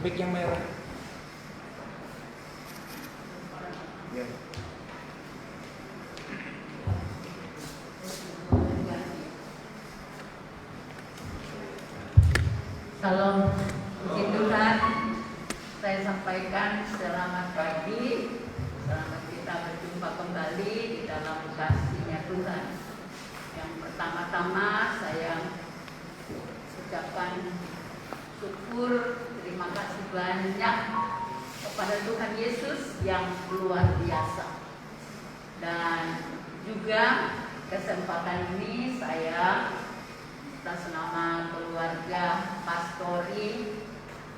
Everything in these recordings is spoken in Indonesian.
Bag yang merah. Ya. Salam puji Tuhan. Saya sampaikan selamat pagi. Selamat kita berjumpa kembali di dalam kasih-Nya Tuhan. Yang pertama-tama saya ucapkan syukur, terima kasih banyak kepada Tuhan Yesus yang luar biasa. Dan juga kesempatan ini saya atas nama keluarga Pastori,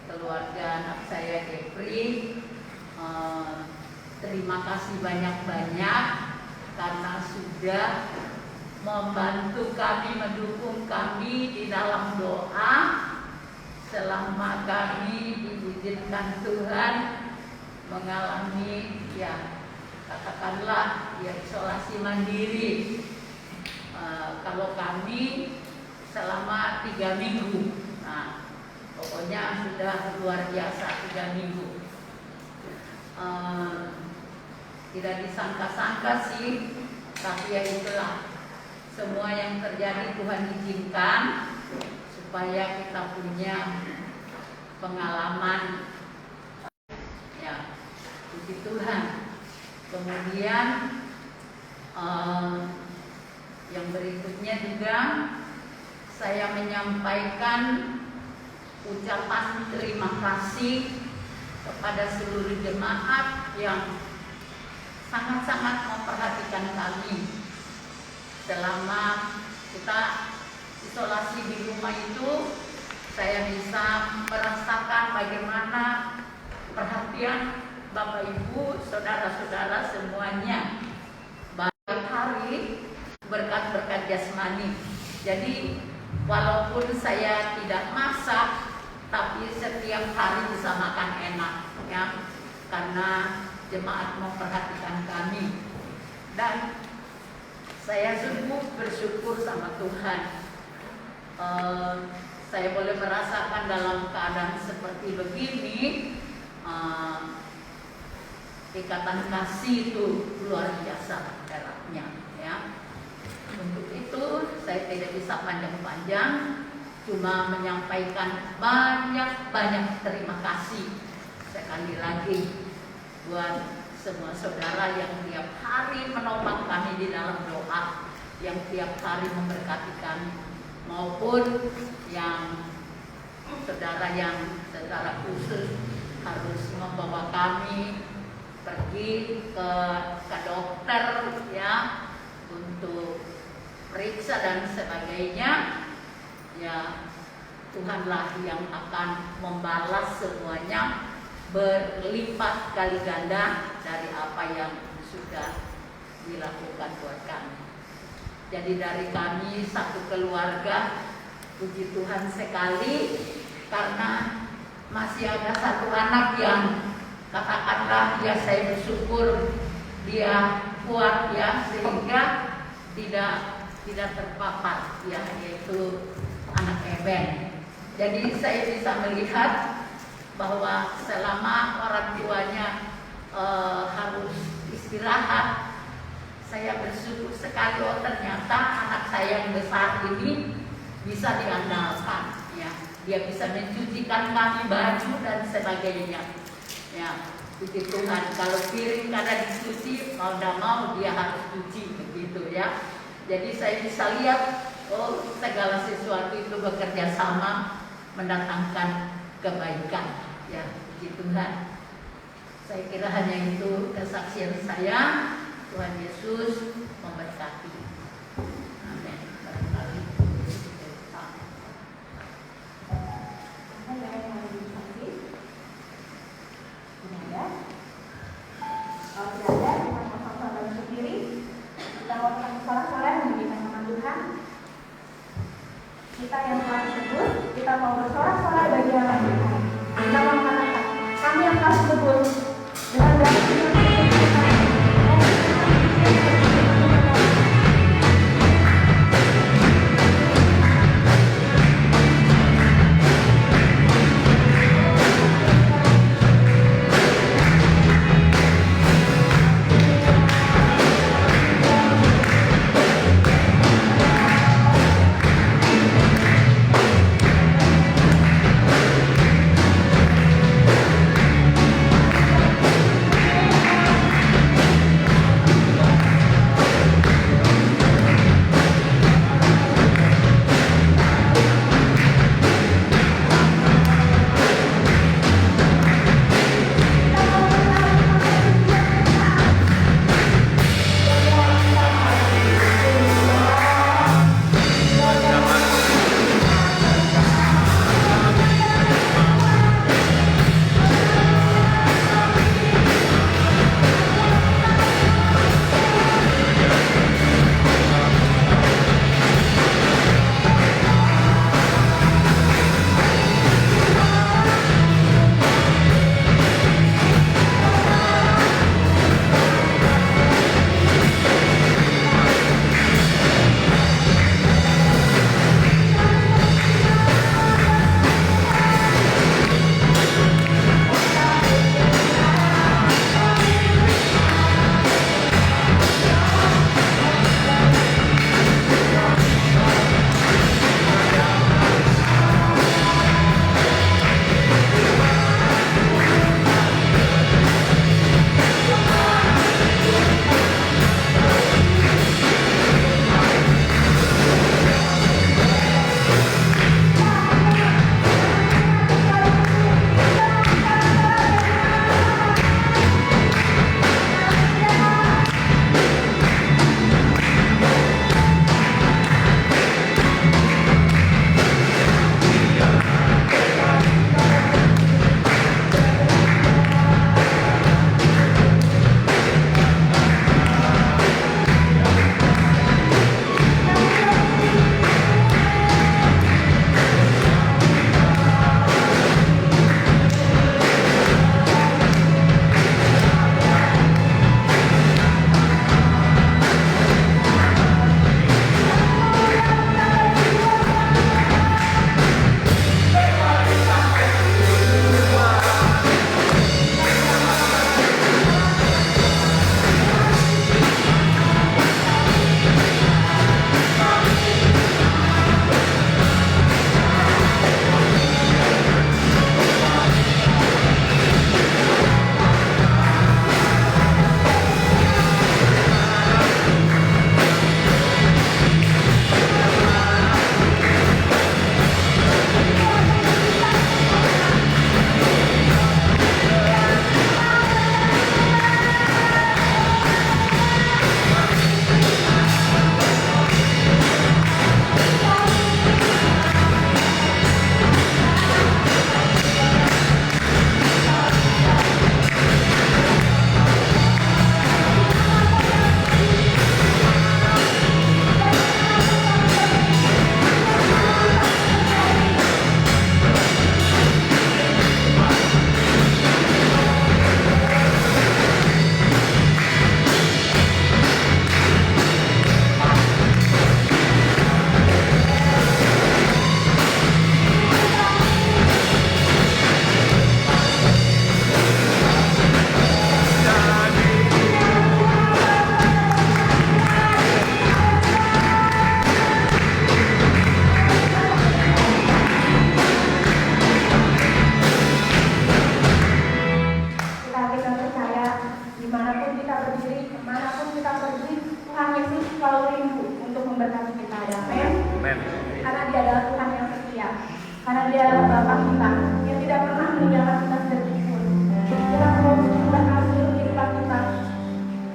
keluarga anak saya Gepri, terima kasih banyak-banyak karena sudah membantu kami, mendukung kami di dalam doa selama kami diizinkan Tuhan mengalami katakanlah isolasi mandiri. Kalau kami selama 3 minggu. Nah, pokoknya sudah luar biasa 3 minggu. Tidak disangka-sangka sih, tapi ya itulah. Semua yang terjadi Tuhan izinkan supaya kita punya pengalaman. Ya, puji Tuhan. Kemudian yang berikutnya juga saya menyampaikan ucapan terima kasih kepada seluruh jemaat yang sangat-sangat memperhatikan kami selama kita isolasi di rumah itu. Saya bisa merasakan bagaimana perhatian Bapak Ibu, saudara-saudara semuanya. Baik hari berkat-berkat jasmani. Jadi walaupun saya tidak masak, tapi setiap hari bisa makan enak, ya, karena jemaat memperhatikan kami. Dan saya sungguh bersyukur sama Tuhan. Saya boleh merasakan dalam keadaan seperti begini, ikatan kasih itu luar biasa eratnya, ya. Untuk itu saya tidak bisa panjang-panjang, cuma menyampaikan banyak terima kasih sekali lagi buat semua saudara yang tiap hari menopang kami di dalam doa, yang tiap hari memberkati kami, maupun yang saudara yang secara khusus harus membawa kami pergi ke dokter, ya, untuk periksa dan sebagainya. Ya, Tuhanlah yang akan membalas semuanya berlipat kali ganda dari apa yang sudah dilakukan buat kami. Jadi dari kami satu keluarga, puji Tuhan sekali, karena masih ada satu anak yang katakanlah, ya, saya bersyukur dia kuat, ya, sehingga tidak terpapar, ya, yaitu anak Eben. Jadi saya bisa melihat bahwa selama orang tuanya harus istirahat, saya bersyukur sekali, oh ternyata anak saya yang besar ini bisa diandalkan, ya, dia bisa mencucikan kami baju dan sebagainya, ya, puji Tuhan. Kalau piring kada dicuci, mau tidak mau dia harus cuci, begitu, ya. Jadi saya bisa lihat, oh, segala sesuatu itu bekerja sama mendatangkan kebaikan, ya, puji Tuhan. Saya kira hanya itu kesaksian saya. Tuhan Yesus memberkati. Amin. Barangkali kita yang telah disebut, kita mau bersorak-sorai bagi orang Tuhan. Kita mau mengatakan, kami yang telah disebut dengan berat karena Dia adalah Bapa kita yang tidak pernah meninggalkan kita sedikit pun. Kita mau menyembah Kasih kehidupan kita.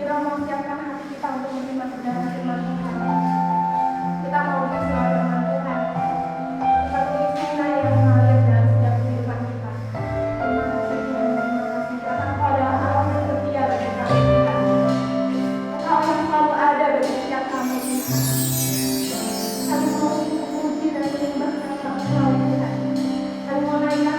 Kita mau siapkan hati kita untuk menerima kebenaran firman Tuhan. Kita mau mendengar firman Tuhan seperti sungai yang mengalir dalam setiap kehidupan kita. Terima kasih Tuhan, terima kasih karena Engkau adalah Allah yang setia bagi kami Tuhan. Engkau yang selalu ada bagi setiap kami Tuhan. Kami mau memuji dan menyembah nama Engkau Tuhan. Kami mau naikkan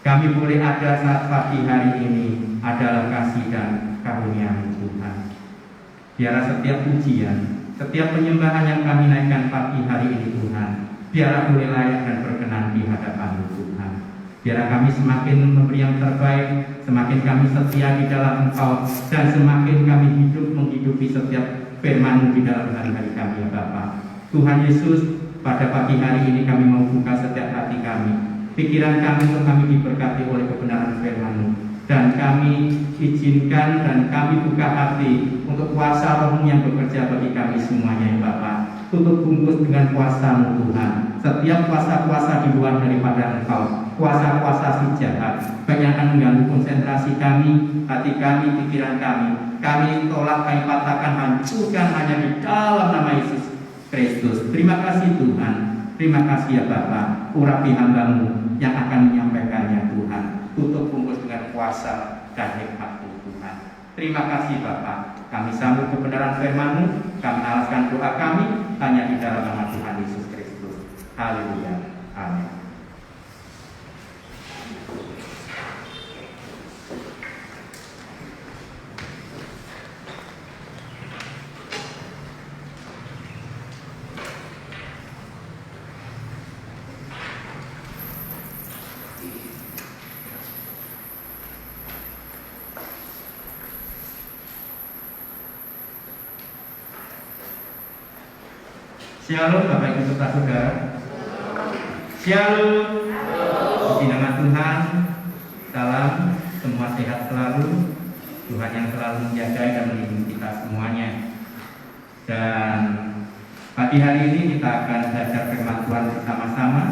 Kami boleh ada saat pagi hari ini adalah kasih dan karunia Tuhan. Biarlah setiap pujian, setiap penyembahan yang kami naikkan pagi hari ini Tuhan, biarlah boleh layak dan berkenan di hadapan Tuhan. Biarlah kami semakin memberi yang terbaik, semakin kami setia di dalam Engkau, dan semakin kami hidup menghidupi setiap firman-Mu di dalam hari-hari kami ya Bapa. Tuhan Yesus, pada pagi hari ini kami mau buka setiap hati kami, pikiran kami untuk kami diberkati oleh kebenaran firman-Mu, dan kami izinkan dan kami buka hati untuk kuasa Roh-Mu yang bekerja bagi kami semuanya ya Bapa. Tutup bungkus dengan kuasa-Mu Tuhan. Setiap kuasa-kuasa di luar daripada Engkau, kuasa-kuasa si jahat, baik yang akan mengganggu konsentrasi kami, hati kami, pikiran kami tolak, kami patahkan, hancurkan hanya di dalam nama Yesus Kristus. Terima kasih Tuhan, terima kasih ya Bapa. Urapi hamba-Mu yang akan menyampaikannya Tuhan. Tutup bungkus dengan kuasa dan hikmat-Mu Tuhan. Terima kasih Bapa. Kami sambut kebenaran firman-Mu, kami alaskan doa kami hanya di dalam nama Tuhan Yesus Kristus. Haleluya. Amin. Shalom Bapak Ibu serta Saudara. Shalom. Puji nama Tuhan. Salam, semua sehat selalu. Tuhan yang selalu menjaga dan melindungi kita semuanya. Dan pagi hari ini kita akan belajar firman Tuhan bersama-sama,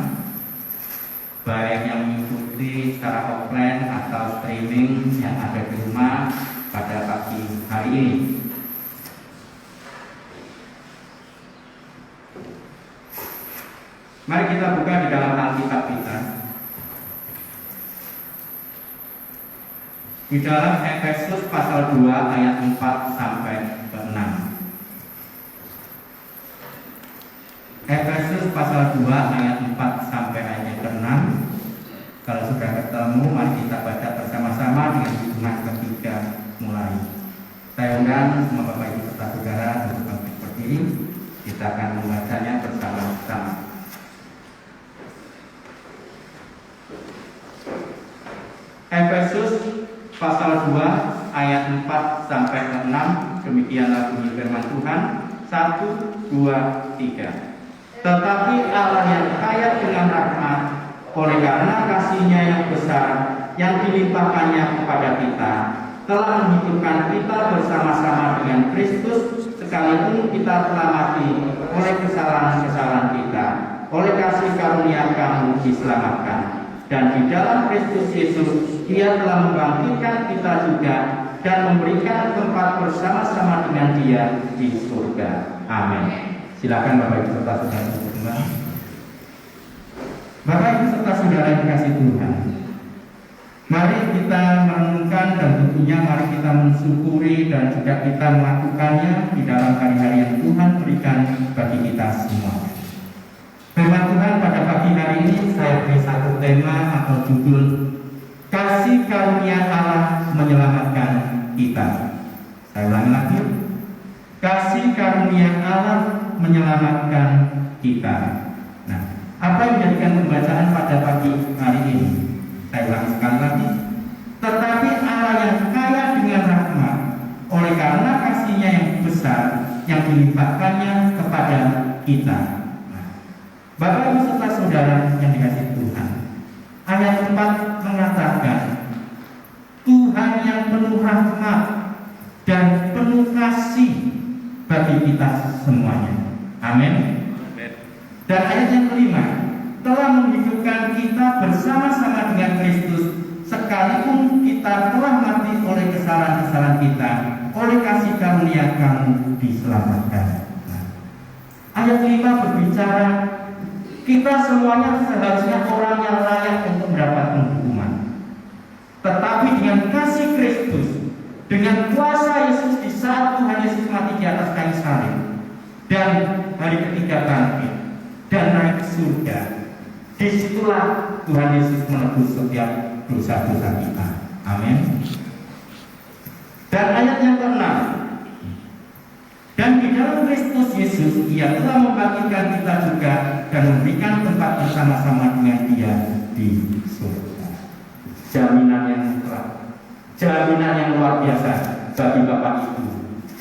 baik yang mengikuti secara offline atau streaming yang ada di rumah pada pagi hari ini. Mari kita buka di dalam Alkitab kita. Di dalam Efesus pasal 2 ayat 4 sampai 6. Efesus pasal 2 ayat 4 sampai ayat 6. Kalau sudah ketemu, mari kita baca bersama-sama dengan hitungan ketiga mulai. Saya undang semua Bapak Ibu serta Saudara untuk bangkit berdiri. Kita akan membacanya bersama-sama. Efesus pasal 2 ayat 4 sampai 6. Demikianlah bunyi firman Tuhan. 1, 2, 3. Tetapi Allah yang kaya dengan rahmat, oleh karena kasih-Nya yang besar yang dilimpahkannya kepada kita, telah menghidupkan kita bersama-sama dengan Kristus, sekalipun kita telah mati oleh kesalahan-kesalahan kita. Oleh kasih karunia kamu diselamatkan. Dan di dalam Kristus Yesus, Dia telah membangkitkan kita juga dan memberikan tempat bersama-sama dengan Dia di surga. Amin. Silakan Bapak Ibu serta Saudara. Bapak Ibu serta Saudara yang dikasihi Tuhan, mari kita merenungkan dan tentunya mari kita mensyukuri dan juga kita melakukannya di dalam hari-hari yang Tuhan berikan bagi kita semua. Firman Tuhan pada pagi hari ini saya beri satu tema atau judul, kasih karunia Allah menyelamatkan kita. Saya ulangi lagi, kasih karunia Allah menyelamatkan kita. Nah, apa yang menjadikan pembacaan pada pagi hari ini? Saya ulangi sekali lagi. Tetapi Allah yang kaya dengan rahmat, oleh karena kasih-Nya yang besar yang dilimpahkannya kepada kita. Bapak Ibu serta Saudara yang dikasihi Tuhan, ayat 4 mengatakan Tuhan yang penuh rahmat dan penuh kasih bagi kita semuanya. Amin. Dan ayat yang kelima, telah menghidupkan kita bersama-sama dengan Kristus, sekalipun kita telah mati oleh kesalahan-kesalahan kita, oleh kasih karunia kamu diselamatkan. Ayat 5 berbicara kita semuanya seharusnya orang yang layak untuk mendapatkan hukuman. Tetapi dengan kasih Kristus, dengan kuasa Yesus di saat Tuhan Yesus mati di atas kayu salib, dan hari ketiga bangkit dan naik ke surga, disitulah Tuhan Yesus menebus setiap dosa-dosa kita. Amin. Dan ayat yang ke-6, dan di dalam Kristus Yesus Ia telah membangkitkan kita juga dan memberikan tempat bersama-sama dengan Dia di surga. Jaminan yang mutlak, jaminan yang luar biasa bagi Bapak Ibu,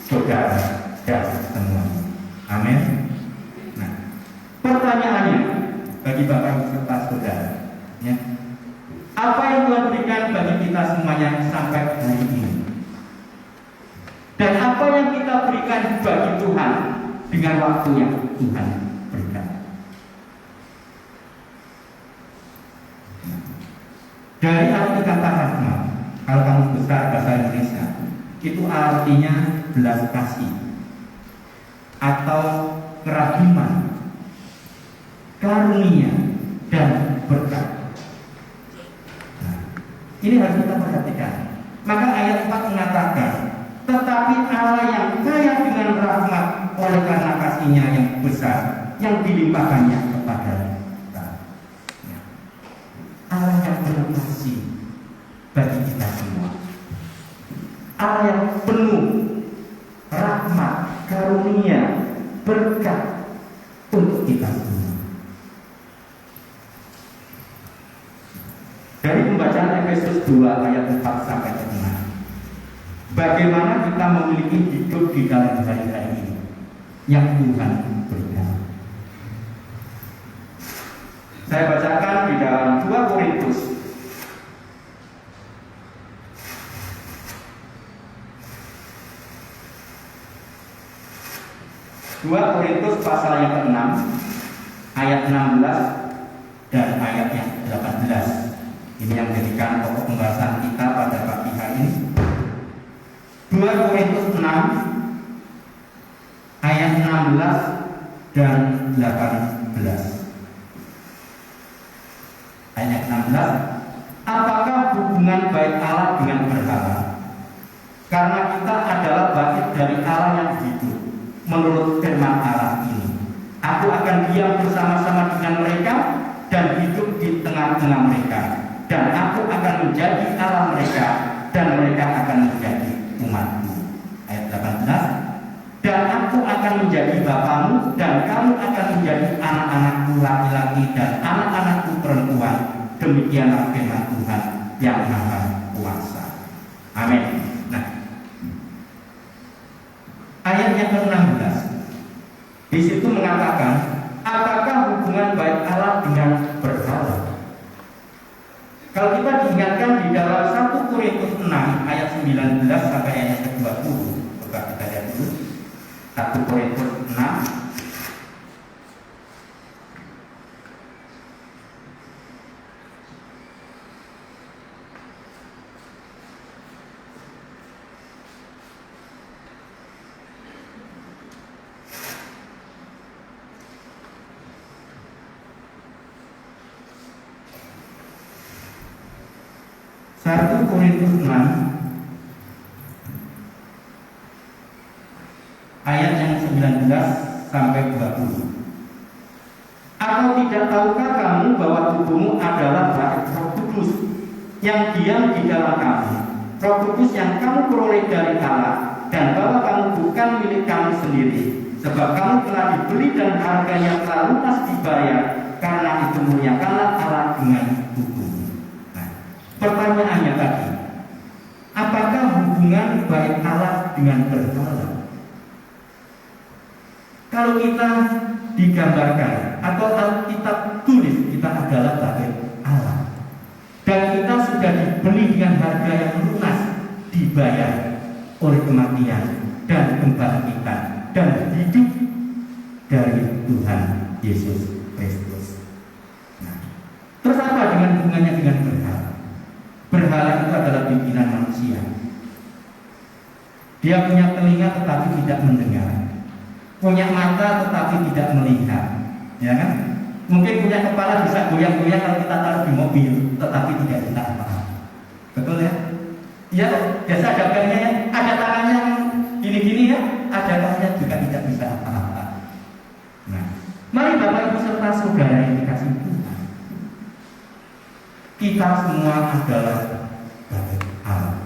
Saudara dan semuanya. Amin. Nah, pertanyaannya bagi Bapak Ibu serta Saudara, ya, apa yang Tuhan berikan bagi kita semuanya sampai hari ini? Dan apa yang kita berikan bagi Tuhan dengan waktu yang Tuhan berikan? Dari arti kata rahmat, kalau kamu besar bahasa Indonesia, itu artinya belas kasih atau kerahiman, karunia dan berkat. Nah, ini harus kita perhatikan. Maka ayat 4 mengatakan, tetapi Allah yang kaya dengan rahmat oleh karena kasih-Nya yang besar yang dilimpahkannya kepada kita. Allah yang penuh kasih bagi kita semua. Allah yang penuh rahmat, karunia, berkat untuk kita semua. Dari pembacaan Efesus 2 ayat 4 sampai 6. Bagaimana kita memiliki hidup di dalam hari-hari ini yang Tuhan berikan. Saya bacakan di dalam 2 Korintus pasal yang ke-6 ayat 16 dan ayat yang 18. Ini yang menjadikan pokok pembahasan kita pada pagi hari ini. 2 Korintus 6 ayat 16 dan 18. Ayat 16, apakah hubungan baik Allah dengan berhala? Karena kita adalah bait dari Allah yang hidup. Menurut firman Allah ini, aku akan diam bersama-sama dengan mereka dan hidup di tengah-tengah mereka, dan aku akan menjadi Allah mereka dan mereka akan menjadi umatku. Ayat 18, dan aku akan menjadi bapamu dan kamu akan menjadi anak-anakku laki-laki dan anak-anakku perempuan. Demikianlah firman Tuhan yang Maha Kuasa. Amin. Nah, ayat yang ke-16 di situ mengatakan, apakah hubungan baik Allah dengan berhala? Kalau kita diingatkan di dalam 1 Korintus 6 ayat 19 sampai ayat ke-20, coba kita lihat dulu. 1 Korintus 6 1 Korintus 6 ayat yang 19 sampai 20. Atau tidak tahukah kamu bahwa tubuhmu adalah bait Roh Kudus yang diam di dalam kamu, Roh Kudus yang kamu peroleh dari Allah, dan bahwa kamu bukan milik kamu sendiri, sebab kamu telah dibeli dan harganya telah lunas dibayar. Karena itu muliakanlah Allah dengan tubuhmu. Pertanyaannya tadi, apakah hubungan baik Allah dengan berhala? Kalau kita digambarkan atau Alkitab tulis kita adalah baik Allah, dan kita sudah dibeli dengan harga yang lunas dibayar oleh kematian dan kebangkitan dan hidup dari Tuhan Yesus Kristus. Nah, terus apa dengan hubungannya dengan berhala? Berhala itu adalah pimpinan manusia. Dia punya telinga tetapi tidak mendengar, punya mata tetapi tidak melihat, ya kan? Mungkin punya kepala bisa goyang-goyang kalau kita taruh di mobil, tetapi tidak bisa apa-apa. Betul ya? Ya, biasa ada gambarnya ya, ada tangannya gini-gini ya, ada kakinya juga tidak bisa apa-apa. Nah, mari Bapak Ibu serta Saudara yang dikasih Tuhan, kita semua adalah bait Allah.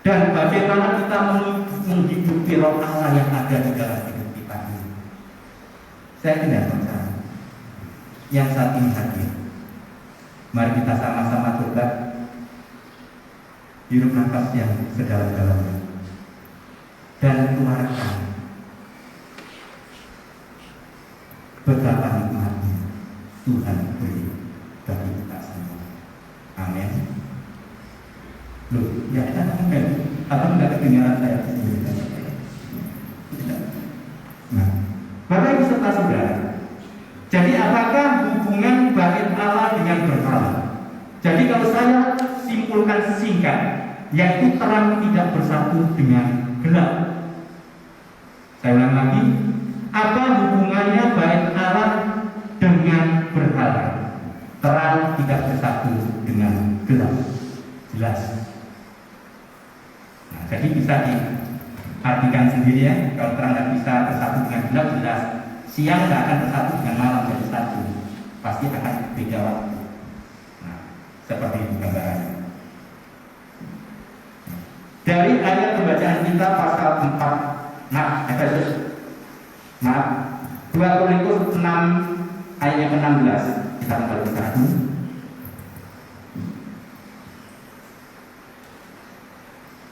Dan bagaimana kita menghidupi roh Allah yang ada di dalam hidup kita ini. Saya tidak percaya yang saat ini hadir. Mari kita sama-sama coba hirup nafas yang sedalam-dalamnya dan keluarkan betapa nikmatnya Tuhan beri bagi kita semua. Amin. Loh, ya enggak, apa enggak kedengaran saya sendiri? Tidak. Nah, Bapak Ibu serta saudara, jadi apakah hubungan bait Allah dengan berhala? Jadi kalau saya simpulkan singkat, yaitu terang tidak bersatu dengan gelap. Saya ulang lagi, apa hubungannya bait Allah dengan berhala? Terang tidak bersatu dengan gelap. Jelas. Nah, jadi bisa diartikan sendiri ya. Kalau terang tidak bisa bersatu dengan gelap, jelas. Siang tidak akan bersatu dengan malam jadi satu. Pasti akan beda waktu. Nah, seperti itu gambarannya. Dari ayat pembacaan kita pasal 4, maaf, 2 Korintus 6 ayat yang ke-16. Kita kembali ke sana.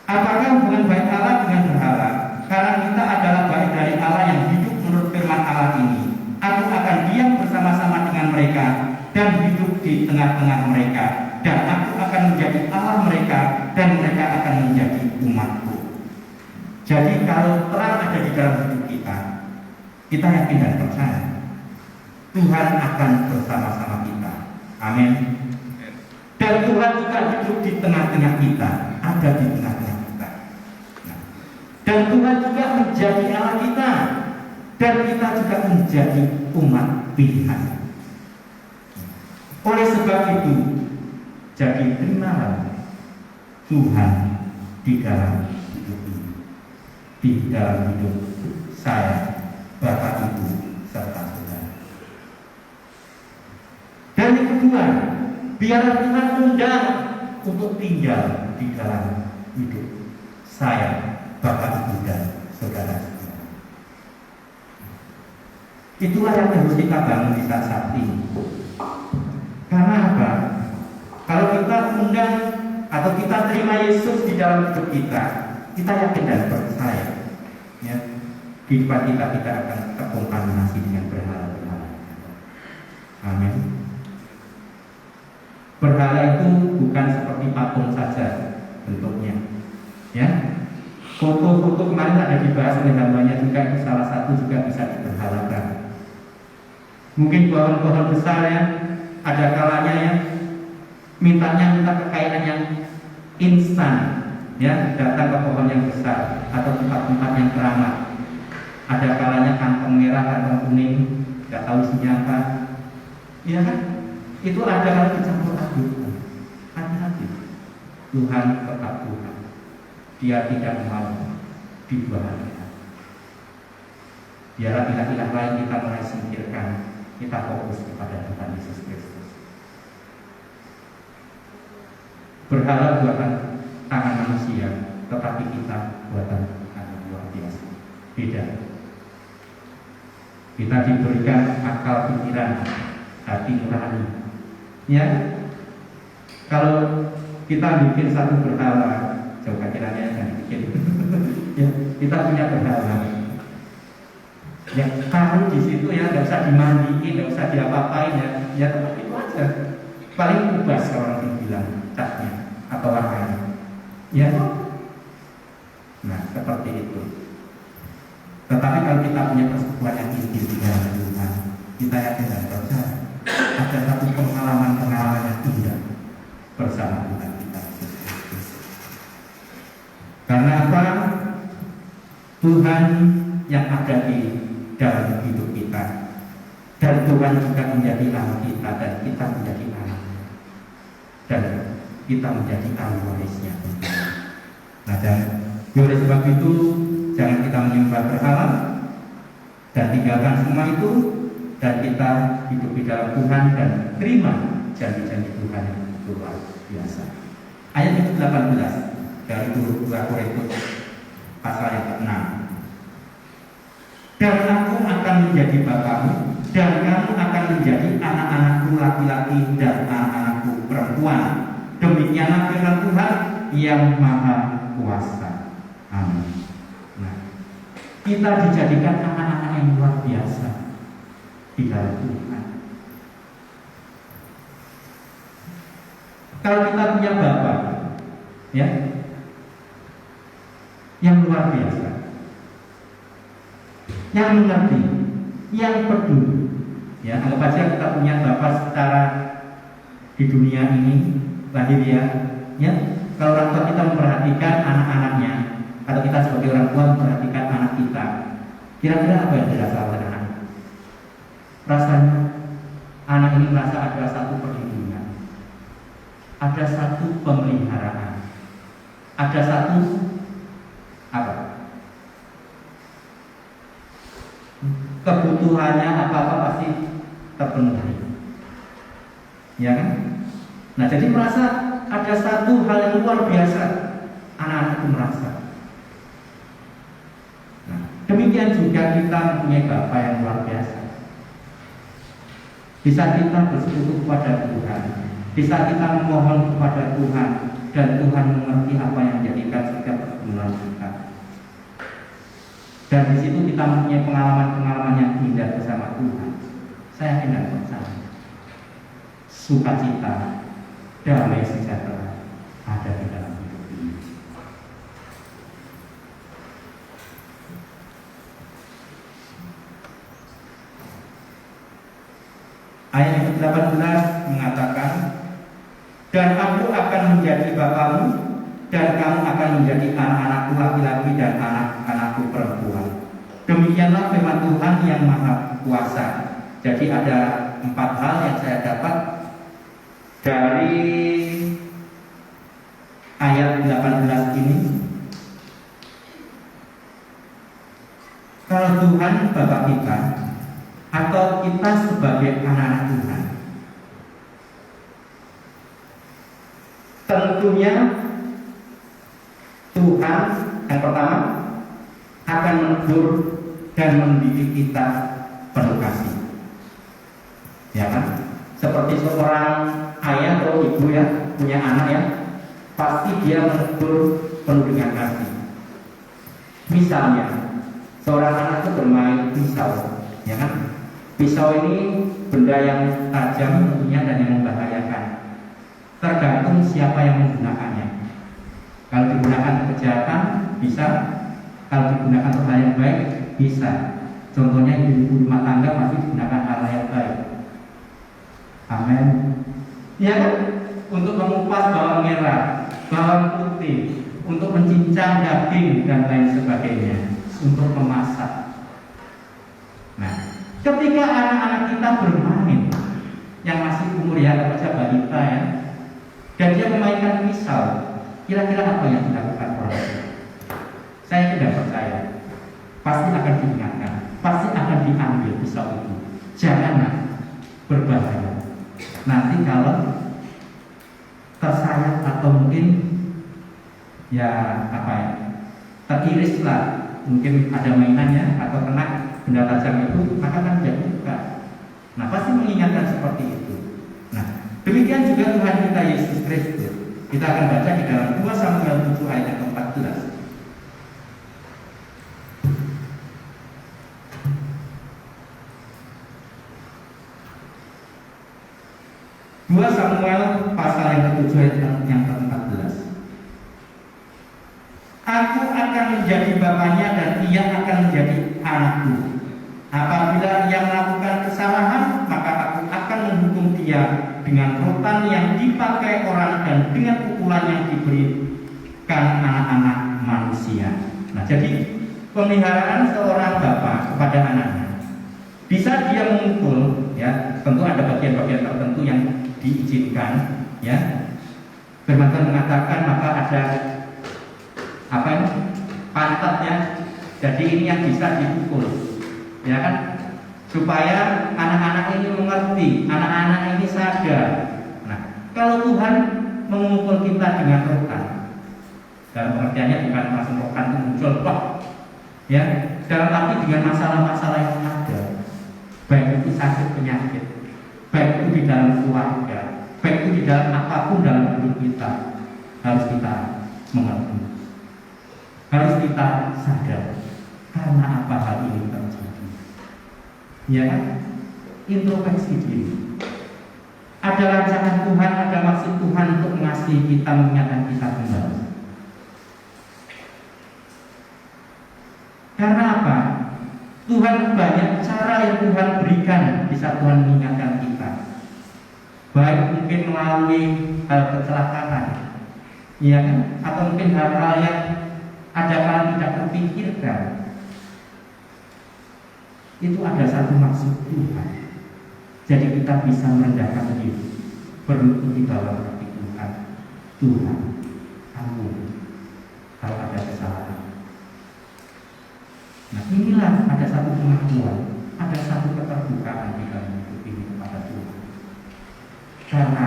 Apakah hubungan bait Allah dengan berhala? Karena kita adalah bait dari Allah yang hidup menurut firman Allah ini. Aku akan diam bersama-sama dengan mereka dan hidup di tengah-tengah mereka, dan aku akan menjadi Allah mereka dan mereka akan menjadi umatku. Jadi kalau terang ada di dalam hidup kita yakin dan percaya Tuhan akan bersama-sama kita. Amin. Dan Tuhan juga hidup di tengah-tengah kita, ada di tengah-tengah kita. Dan Tuhan juga menjadi Allah kita, dan kita juga menjadi umat pilihan. Oleh sebab itu, jadi terimalah Tuhan di dalam hidup ini, di dalam hidup saya, Bapak Ibu serta saudara. Dan yang kedua, biarlah Tuhan undang untuk tinggal di dalam hidup saya, Bapak Ibu dan saudara-saudara. Itulah yang harus kita bangun di saat ini. Karena apa? Kalau kita undang atau kita terima Yesus di dalam hidup kita yakin dan percaya, ya, kehidupan kita tidak akan terkontaminasi dengan berhala-berhala. Amin. Berhala itu bukan seperti patung saja bentuknya, ya. Foto-foto kemarin ada dibahas oleh hambanya juga, itu salah satu juga bisa diberhalakan. Mungkin pohon-pohon besar ya, ada kalanya ya minta kekayaan yang instan, ya, datang ke pohon yang besar atau tempat-tempat yang keramat. Ada kalanya kantong merah, kantong kuning, nggak tahu isinya apa, ya kan? Itu ada kalau dicampur aduk. Hati-hati. Tuhan tetap Tuhan. Dia tidak mau dibahagiakan. Biarlah ilah-ilah lain kita mulai singkirkan, kita fokus kepada Tuhan Yesus Kristus. Berhala buatan tangan manusia, tetapi kita buatan Tuhan yang luar biasa. Beda. Kita diberikan akal pikiran, hati nurani. Ya, kalau kita bikin satu berhala, coba kiranya jangan bikin. Ya, kita punya berhala. Ya, taruh di situ ya, nggak usah dimandiin, nggak usah diapa-apain ya, ya tempat itu aja. Paling ubas orang bilang catnya atau warnanya. Ya, nah seperti itu. Tetapi kalau kita punya persekutuan yang intim di dalam Tuhan, kita yakin dan percaya ada satu pengalaman-pengalaman yang indah bersama Tuhan kita. Karena apa? Tuhan yang ada di dalam hidup kita, dan Tuhan juga menjadi Allah kita, dan kita menjadi anak, dan kita menjadi ahli warisnya. Nah, dan oleh sebab itu jangan kita menyembah berhala dan tinggalkan semua itu, dan kita hidup di dalam Tuhan dan terima janji-janji Tuhan yang luar biasa. Ayat yang ke-18 dari 2 Korintus pasal yang ke-6. Dan aku akan menjadi bapamu, dan kamu akan menjadi anak-anakku laki-laki dan anak-anakku perempuan. Demikianlah firman Tuhan yang Maha Kuasa. Amin. Nah, kita dijadikan anak-anak yang luar biasa di dalam Tuhan. Kalau kita punya Bapa, ya, yang luar biasa, yang mengerti, yang peduli, ya, anggap aja kita punya Bapa secara di dunia ini lahir, ya. Kalau orang tua kita memperhatikan anak-anaknya, atau kita sebagai orang tua memperhatikan anak kita, kira-kira apa yang dirasakan anak? Rasanya anak ini merasa ada satu perlindungan, ada satu pemeliharaan, ada satu apa? Kebutuhannya apa-apa pasti terpenuhi, ya kan? Nah, jadi merasa ada satu hal yang luar biasa, anak-anak itu merasa. Nah, demikian juga kita mempunyai Bapa yang luar biasa. Bisa kita bersekutu kepada Tuhan, bisa kita memohon kepada Tuhan, dan Tuhan mengerti apa yang menjadikan setiap pergumulan kita. Dan di situ kita mempunyai pengalaman-pengalaman yang indah bersama Tuhan. Saya yakin dan percaya, sukacita, damai sejahtera ada di dalam hidup ini. Ayat yang ke-18 mengatakan, dan aku akan menjadi bapamu, dan kamu akan menjadi anak-anakku laki-laki dan anak-anakku perempuan. Demikianlah firman Tuhan yang Maha Kuasa. Jadi ada 4 hal yang saya dapat dari ayat 18 ini. Kalau Tuhan Bapa kita, atau kita sebagai anak-anak Tuhan, tentunya Tuhan yang pertama akan menegur dan mendidik kita penuh kasih, ya kan? Seperti seorang ayah atau ibu ya punya anak ya, pasti dia menegur penuh dengan kasih. Misalnya seorang anak itu bermain pisau, ya kan? Pisau ini benda yang tajam tentunya dan yang membahayakan. Tergantung siapa yang menggunakannya. Kalau digunakan kejahatan bisa, kalau digunakan untuk hal yang baik bisa. Contohnya ibu rumah tangga masih digunakan hal yang baik. Amin. Ya kan? Untuk mengupas bawang merah, bawang putih, untuk mencincang daging dan lain sebagainya, untuk memasak. Nah, ketika anak-anak kita bermain, yang masih umur ya, baca balita ya, dan dia memainkan pisau, kira-kira apa yang dilakukan orang tua? Saya tidak percaya. Pasti akan diingatkan, pasti akan diambil pisau itu. Janganlah, berbahaya. Nanti kalau tersayat atau mungkin ya apa ya, teririslah, mungkin ada mainannya atau kena benda tajam itu, maka kan jadi luka. Nah, pasti mengingatkan seperti itu. Nah, demikian juga Tuhan kita Yesus Kristus. Kita akan baca di dalam 2 Samuel 7 ayat yang ke-14. 2 Samuel pasal yang ke-7 ayat yang ke-14. Aku akan menjadi bapaknya dan ia akan menjadi anakku. Apabila ia melakukan kesalahan, maka aku akan menghukum dia dengan rotan yang dipakai orang dan dengan pukulan yang diberikan anak-anak manusia. Nah, jadi pemeliharaan seorang bapak kepada anaknya, bisa dia memukul, ya, tentu ada bagian-bagian tertentu yang diizinkan, ya. Firman Tuhan mengatakan maka ada apa ini? Pantatnya. Jadi ini yang bisa dipukul, ya kan? Supaya anak-anak ini mengerti, anak-anak ini sadar Kalau Tuhan mengumpul kita dengan rokan, dalam pengertiannya bukan langsung rokan itu muncul, wah, ya, dalam arti dengan masalah-masalah yang ada, baik itu sakit penyakit, baik itu di dalam keluarga, baik itu di dalam apapun dalam hidup kita, harus kita mengerti, harus kita sadar karena apa hal ini terjadi. Ya kan? Introspeksi diri. Ada rancangan Tuhan, ada maksud Tuhan untuk mengasihi kita, mengingatkan kita kembali. Karena apa? Tuhan banyak cara yang Tuhan berikan bisa Tuhan mengingatkan kita. Baik mungkin melalui hal kecelakaan, ya kan? Atau mungkin hal-hal yang ada kala tidak terpikirkan. Itu ada satu maksud Tuhan. Jadi kita bisa merendahkan diri, berlutut di bawah kaki Tuhan. Tuhan, ampun kalau ada kesalahan. Nah, inilah ada satu pengakuan, ada satu keterbukaan di dalam hidup ini kepada Tuhan. Karena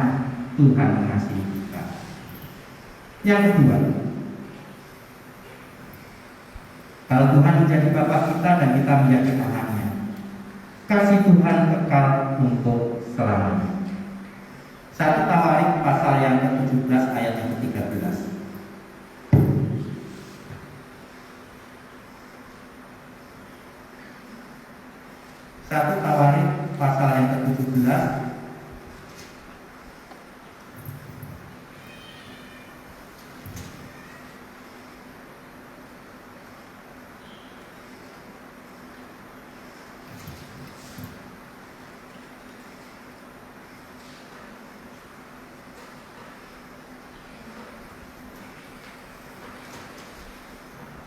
Tuhan mengasihi kita. Yang kedua, kalau Tuhan menjadi Bapa kita dan kita menjadi anaknya, kasih Tuhan kekal untuk selamanya. 1 Tawarik pasal yang ke-17 ayat yang ke-13. 1 Tawarik pasal yang ke-17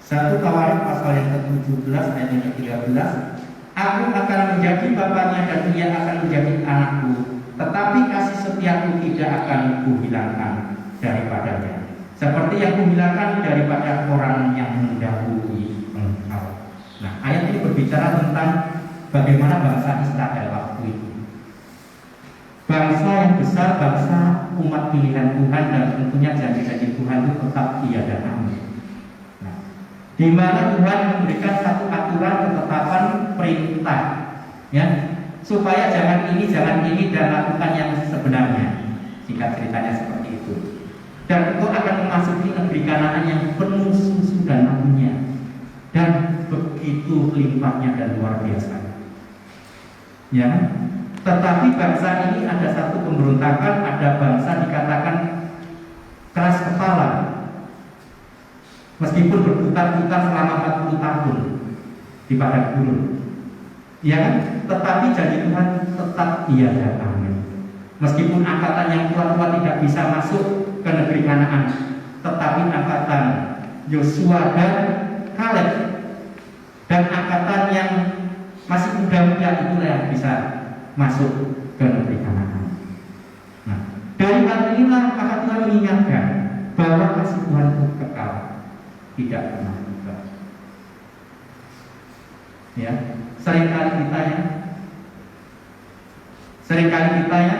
1 Tawarik pasal yang ke-17 ayat yang ke-13. Aku akan menjadi bapaknya dan ia akan menjadi anakku, tetapi kasih setiaku tidak akan kuhilangkan daripadanya, seperti yang kuhilangkan daripada orang yang mendahului engkau. Nah, ayat ini berbicara tentang bagaimana bangsa Israel waktu itu. Bangsa yang besar, bangsa umat pilihan Tuhan, dan tentunya janji-janji Tuhan itu tetap iya dan amin. Di mana Tuhan memberikan satu aturan, ketetapan, perintah, ya, supaya jangan ini dan lakukan yang sebenarnya. Singkat ceritanya seperti itu. Dan engkau akan memasuki negeri Kanaan yang penuh susu dan madunya, dan begitu limpahnya dan luar biasa. Ya, tetapi bangsa ini ada satu pemberontakan, ada bangsa dikatakan keras kepala. Meskipun berputar-putar selama 40 tahun di padang gurun, ya kan? Tetapi janji Tuhan tetap iya dan amin. Meskipun angkatan yang kuat-kuat tidak bisa masuk ke negeri Kanaan, tetapi angkatan Yosua dan Kaleb dan angkatan yang masih muda-muda itulah yang bisa masuk ke negeri Kanaan. Nah, dari hal inilah maka Tuhan mengingatkan bahwa kasih Tuhan itu kekal, tidak pernah berubah. Ya, seringkali kita ya,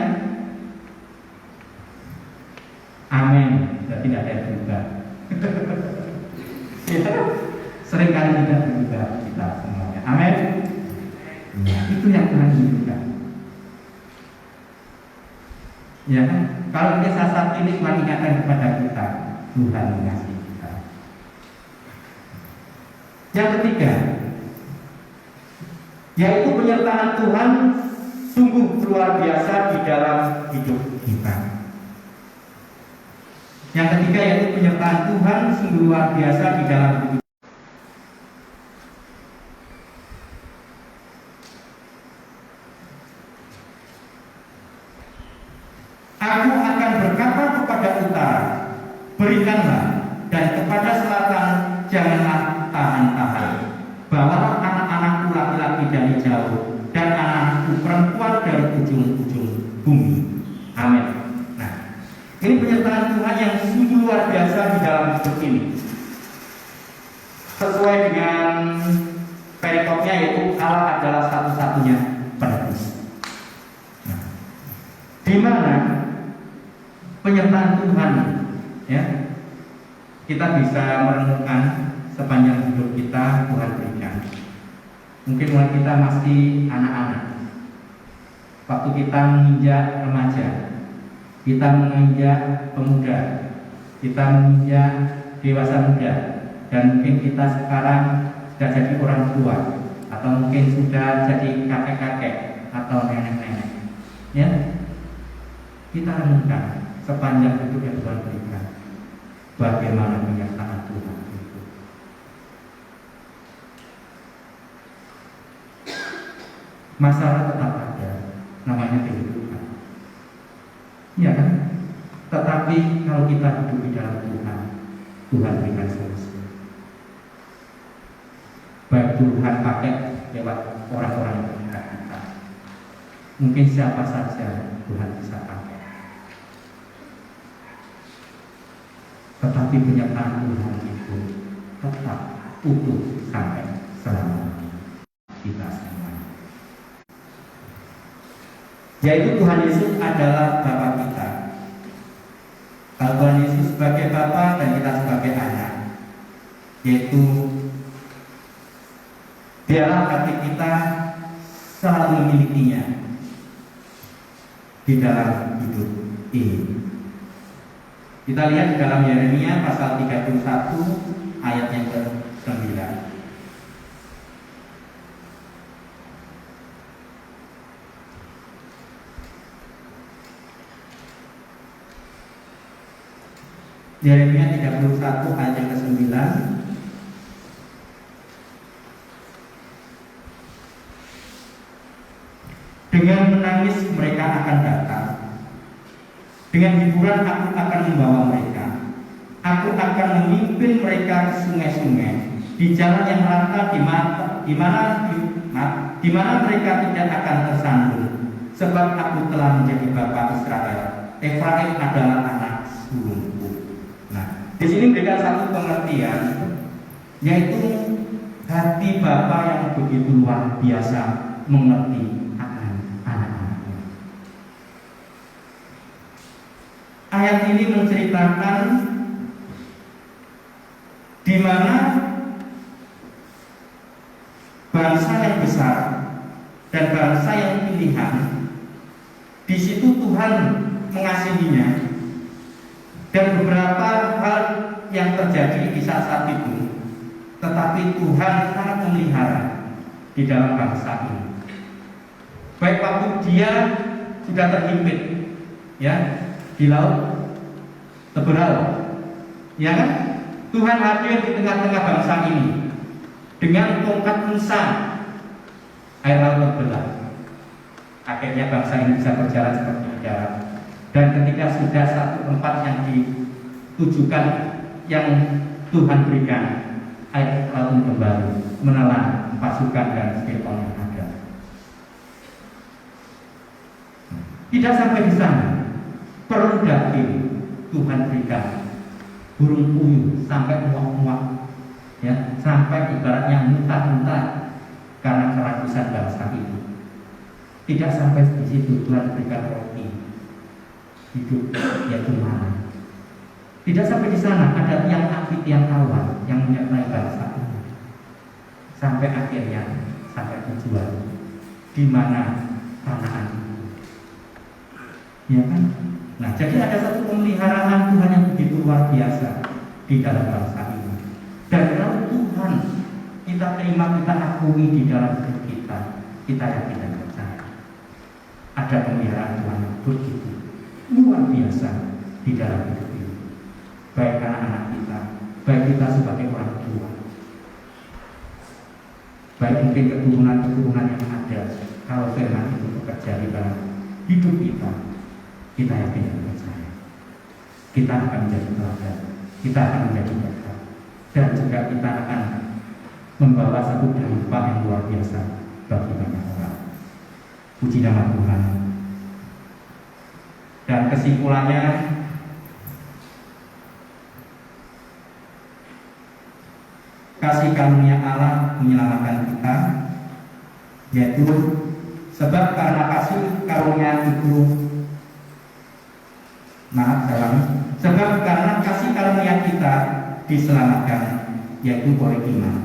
amin, tidak ada yang berubah. Ya, seringkali kita berubah, kita semuanya, amin. Ya, itu yang Tuhan inginkan. Ya, kalau kita saat ini Tuhan ingatkan kepada kita, Tuhan mengasihi. Yang ketiga, yaitu penyertaan Tuhan sungguh luar biasa di dalam hidup kita. Yang ketiga yaitu penyertaan Tuhan sungguh luar biasa di dalam hidup. Aku akan berkata kepada utara, berikanlah, dan kepada selatan, janganlah tahan-tahan. Bawalah anak-anakku laki-laki dari jauh, dan anak-anakku perempuan dari ujung-ujung bumi. Amin. Nah, ini penyertaan Tuhan yang sungguh luar biasa di dalam hidup ini. Sesuai dengan perikopnya, yaitu Allah adalah satu-satunya penebus. Nah, di mana penyertaan Tuhan, ya, kita bisa merenungkan sepanjang hidup kita Tuhan berikan. Mungkin mulai kita masih anak-anak, waktu kita menginjak remaja, kita menginjak pemuda, kita menginjak dewasa muda, dan mungkin kita sekarang sudah jadi orang tua, atau mungkin sudah jadi kakek-kakek atau nenek-nenek, ya, kita renungkan sepanjang hidup yang Tuhan berikan, bagaimana penyertaan Tuhan itu. Masalah tetap ada, namanya kehidupan, ya kan? Tetapi kalau kita hidup di dalam Tuhan, Tuhan berikan solusi. Baik Tuhan pakai lewat orang-orang yang berdekat kita, mungkin siapa saja Tuhan bisa pakai. Tetapi penyertaan Tuhan itu tetap utuh sampai selamanya kita semua. Yaitu Tuhan Yesus adalah Bapa kita. Kalau Tuhan Yesus sebagai Bapa dan kita sebagai anak, yaitu biarlah hati kita selalu memilikinya di dalam hidup ini. Kita lihat di dalam Yeremia pasal 31 ayat yang ke-9. Yeremia 31 ayat yang ke-9. Dengan menangis mereka akan datang, dengan hiburan aku akan membawa mereka. Aku akan memimpin mereka ke sungai-sungai, di jalan yang rata di mana mereka tidak akan tersandung. Sebab aku telah menjadi bapa Israel. Efraim adalah anak sulungku. Nah, di sini berikan satu pengertian, yaitu hati Bapa yang begitu luar biasa mengerti akan anak-anaknya. Ayat ini menceritakan di mana bangsa yang besar dan bangsa yang pilihan, di situ Tuhan mengasihinya, dan beberapa hal yang terjadi di saat itu, tetapi Tuhan sangat memelihara di dalam bangsa ini. Baik waktu dia sudah terhimpit, ya, di laut Teberau, ya kan? Tuhan hadir di tengah-tengah bangsa ini dengan tongkat Musa, air laut terbelah. Akhirnya bangsa ini bisa berjalan seperti darat. Dan ketika sudah satu tempat yang ditujukan, yang Tuhan berikan, air laut kembali menelan pasukan dan Fir'aun yang ada. Tidak sampai di sana, perlu daging Tuhan berikan burung puyuh sampai muak-muak, ya, sampai ibaratnya muntah-muntah karena kerakusan bangsa ini. Tidak sampai di situ, Tuhan berikan roti hidup, yaitu mana. Tidak sampai di sana, ada tiang api, tiang awan yang menyertai bangsa ini. Sampai akhirnya, sampai tujuan, di mana tanah itu. Ya kan? Nah, jadi ada satu pemeliharaan Tuhan yang begitu luar biasa di dalam bangsa ini. Dan kalau Tuhan kita terima, kita akui di dalam hidup kita, kita yakin dan percaya ada pemeliharaan Tuhan yang begitu luar biasa di dalam hidup ini. Baik anak-anak kita, baik kita sebagai orang tua, baik mungkin keturunan-keturunan yang ada. Kalau firman itu bekerja di dalam hidup kita, kita yakin dan percaya kita akan menjadi teladan, kita akan menjadi berkat, dan juga kita akan membawa satu dampak yang luar biasa bagi banyak orang. Puji nama Tuhan. Dan kesimpulannya, kasih karunia Allah menyelamatkan kita, yaitu sebab karena kasih karunia itu, alami. Sebab karena kasih karunia kita diselamatkan, yaitu oleh iman.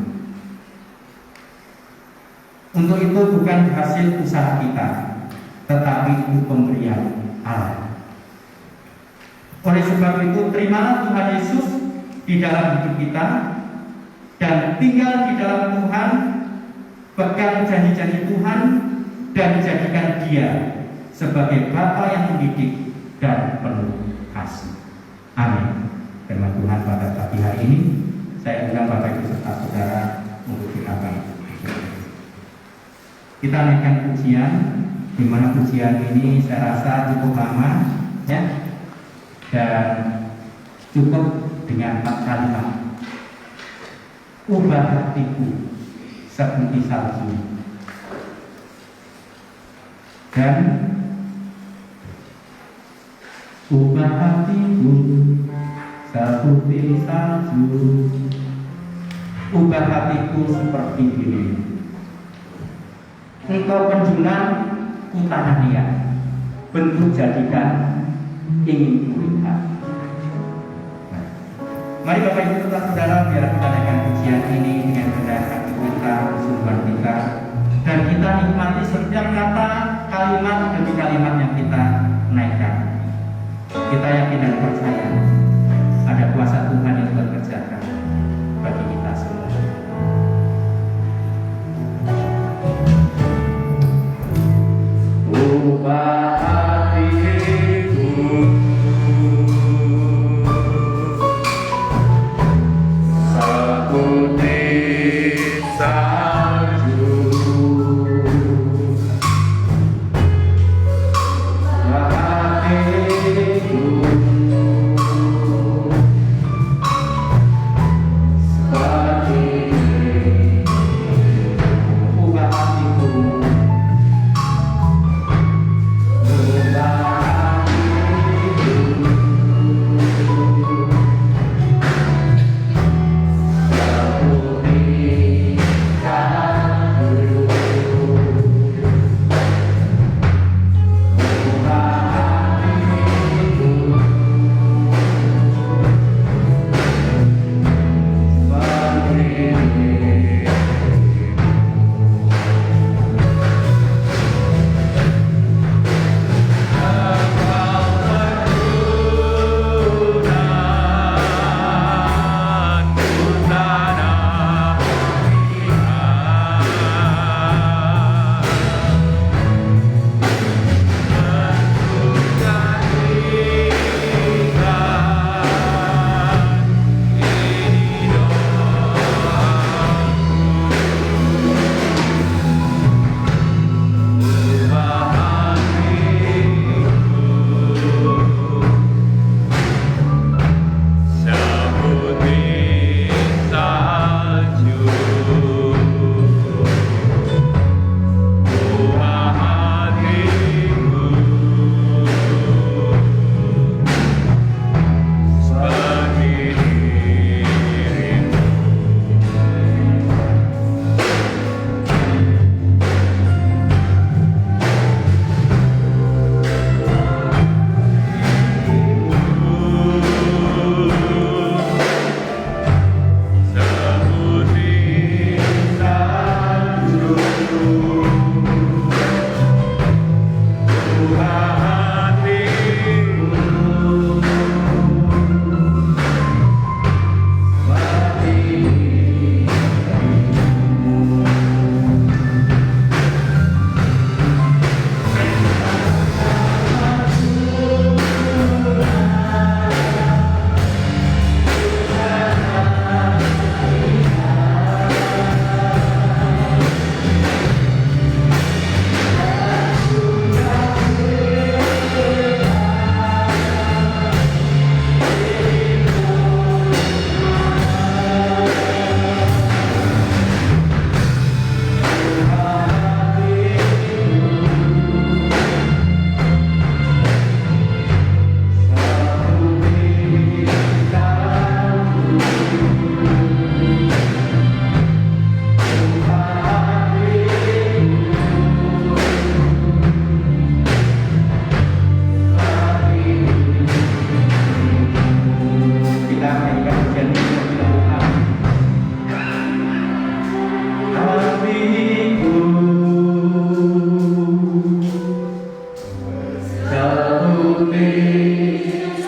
Untuk itu bukan hasil usaha kita, tetapi itu pemberian Allah. Oleh sebab itu, terimalah Tuhan Yesus di dalam hidup kita dan tinggal di dalam Tuhan, pegang janji-janji Tuhan dan jadikan Dia sebagai Bapa yang mendidik dan penuh kasih. Amin. Firman Tuhan pada pagi hari ini, saya undang Bapak Ibu serta Saudara untuk diapakan. Kita naikkan pujian, di mana pujian ini saya rasa cukup lama, ya, dan cukup dengan 4 kalimat. Ubah hatiku seperti salju, dan ubah hatiku seperti salju, ubah hatiku seperti ini. Engkau penjunan ku tanah liat, bentuk jadikan ingin kulihat. Mari Bapak Ibu serta Saudara, biar kita naikkan pujian ini dengan rendah hati kita, sumber kita, dan kita nikmati setiap kata, kalimat demi kalimat yang kita naikkan. Kita yakin dan percaya ada kuasa Tuhan yang bekerja bagi kita semua. Ubah hatiku seperti salju, ubah hatiku seperti, ubah hatiku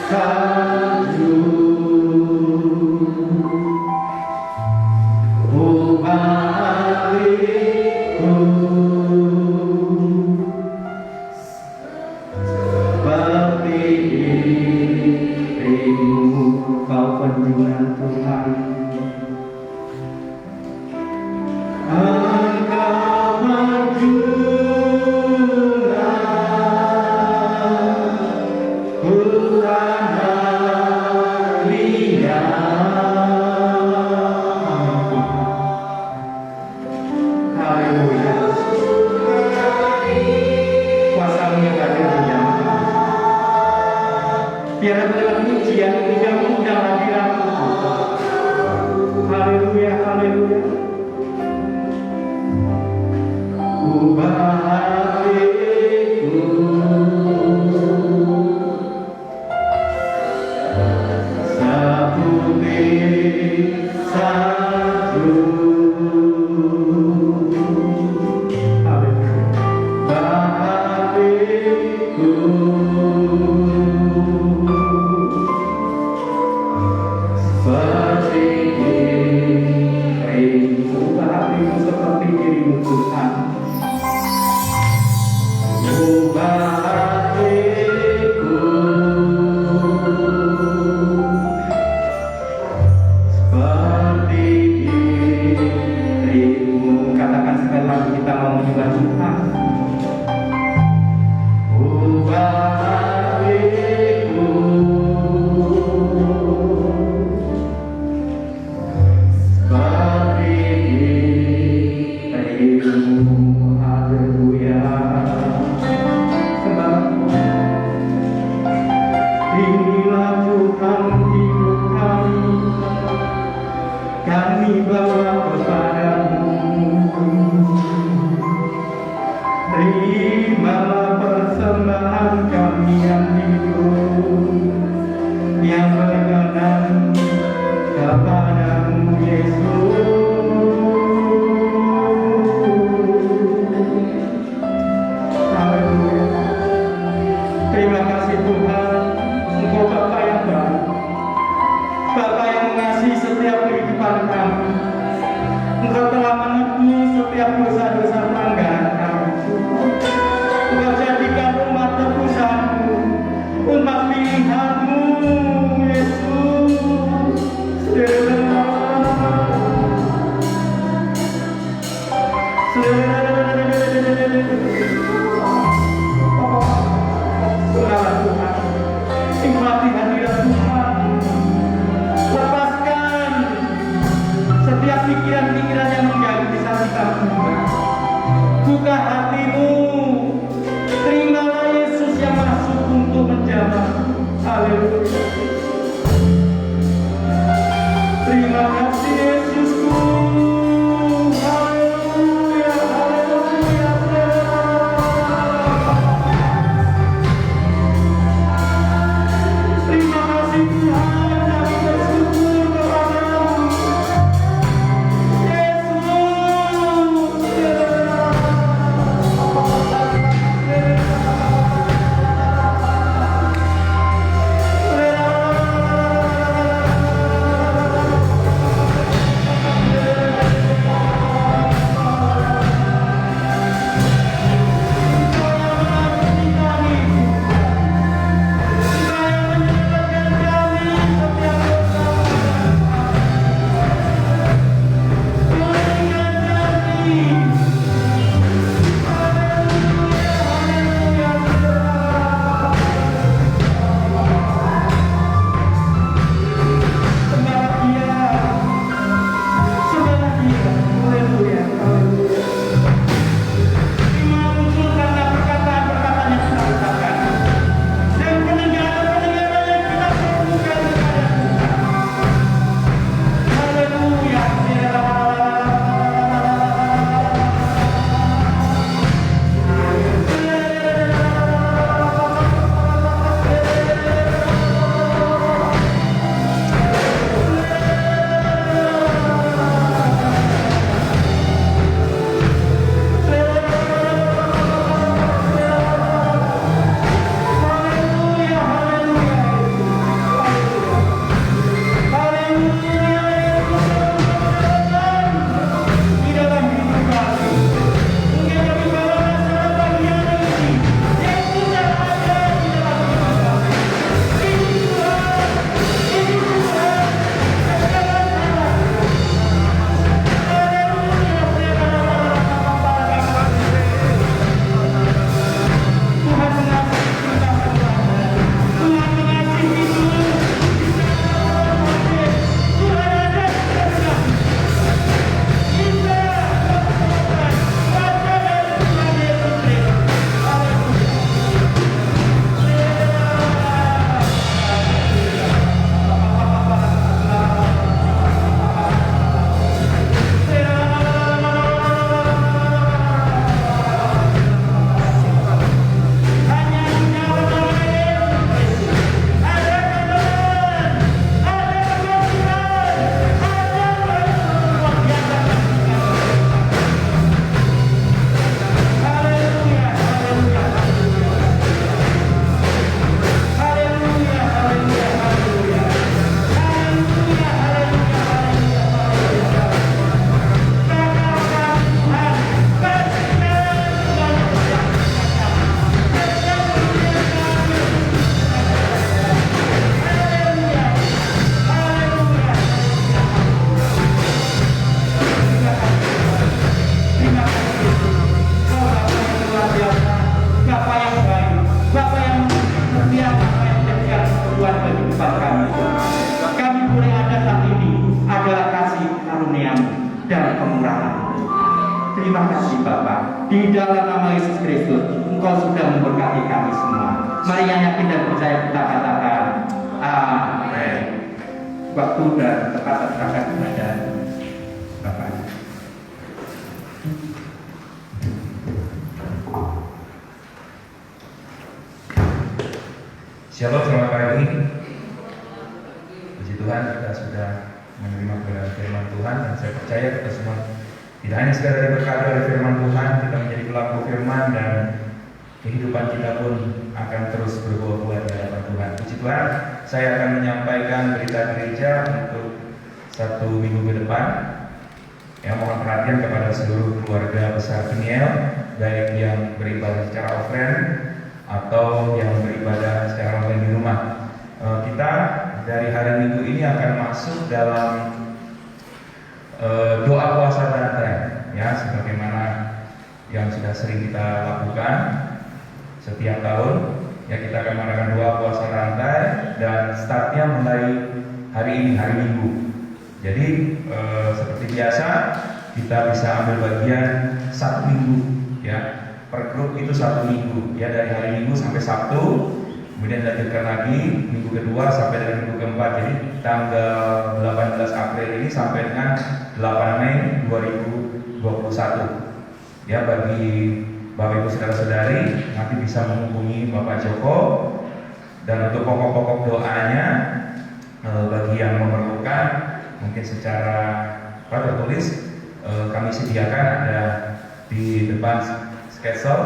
salju, hatiku seperti dirimu, kau penjunan Tuhan. Engkau penjunan Tuhan Alia. Haleluya. Kuasa-Mu yang hadir di dalam kami. Biar dalam pujian ini kami undang hadirat-Mu. Haleluya, haleluya. Ubah hatiku seperti salju. Hatiku seperti dirimu, hatiku seperti dirimu Tuhan. Terima kasih Bapa. Di dalam nama Yesus Kristus, Engkau sudah memberkati kami semua. Mari yang yakin dan percaya kita katakan amin. Waktu dan tempat terserahkan kepada Bapak. Shalom, selamat pagi. Puji Tuhan, kita sudah menerima kebenaran firman Tuhan, dan saya percaya kita semua tidak hanya sekadar diberkati oleh firman Tuhan, kita menjadi pelaku firman, dan kehidupan kita pun akan terus berbuah-buah di hadapan Tuhan. Puji Tuhan, saya akan menyampaikan berita gereja untuk 1 minggu ke depan. Ya, mohon perhatian kepada seluruh keluarga besar Peniel, baik yang beribadah secara offline atau yang beribadah secara online di rumah. Kita dari hari Minggu ini akan masuk dalam doa puasa rantai, ya, sebagaimana yang sudah sering kita lakukan setiap tahun. Ya, kita akan mengadakan doa puasa rantai dan startnya mulai hari ini, hari Minggu. Jadi seperti biasa kita bisa ambil bagian 1 minggu, ya. Per grup itu 1 minggu, ya, dari hari Minggu sampai Sabtu, kemudian dilanjutkan lagi minggu kedua sampai dengan minggu keempat. Jadi tanggal 18 April ini sampai dengan 8 Mei 2021. Ya, bagi Bapak Ibu Saudara-saudari nanti bisa menghubungi Bapak Joko, dan untuk pokok-pokok doanya bagi yang memerlukan mungkin secara tertulis kami sediakan ada di depan schedule,